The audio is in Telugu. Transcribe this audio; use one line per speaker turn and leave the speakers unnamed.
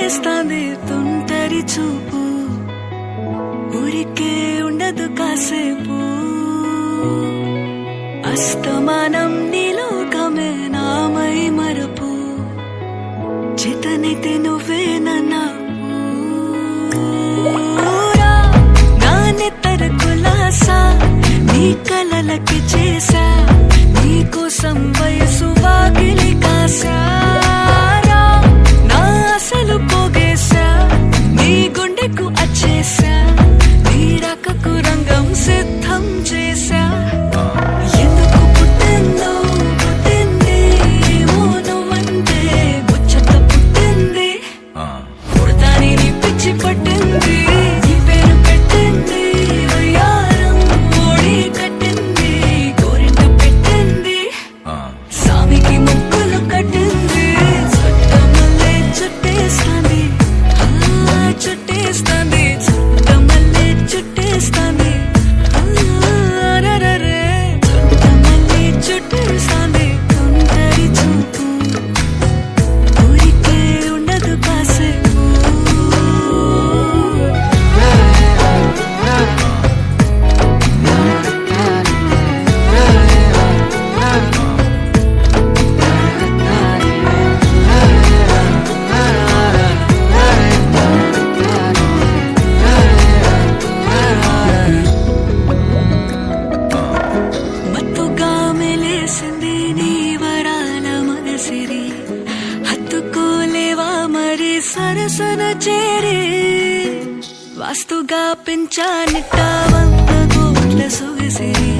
చుట్టేస్తాంది తుంటరి చూపు, ఊరికే ఉండదు కాసేపు. అస్తమానం నీలోకమే నామై మరపు, చేతనైతే నువ్వే నన్నాపు. నా నెత్తర కులాసా నీ కలలకి చేసా, నీ కోసం వయసు వాకిలి కాసా. నా అసలు పోగేసా, నీ గుండెకు అచ్చేసా, నీ రాకకు రంగం సిద్ధం చేసా. ఎందుకు పుట్టిందో పుట్టింది, ఏమో నువ్వంటే ముచ్చట పుట్టింది. పుడతాని నీ పిచ్చి పట్టింది, నీ పేరు పెట్టింది వయ్యారం ఓడి కట్టింది, గోరింట పెట్టింది, సామికి ముక్కులు కట్టింది. చుట్టమల్లే చుట్టేస్తాంది, చుట్టేస్తాంది, చుట్టమల్లే చుట్టేస్తాంది, రరరే. చుట్టమల్లే చుట్టేస్తాంది తుంటరి చూపు, ఊరికే ఉండదు కాసేపు. మత్తుగా మెలేసింది నీ వరాల మగసిరి, హత్తుకోలేవా మరి సరసన చేరి. వాస్తుగా పెంచానిట్ట 100 కోట్ల సొగసిరి,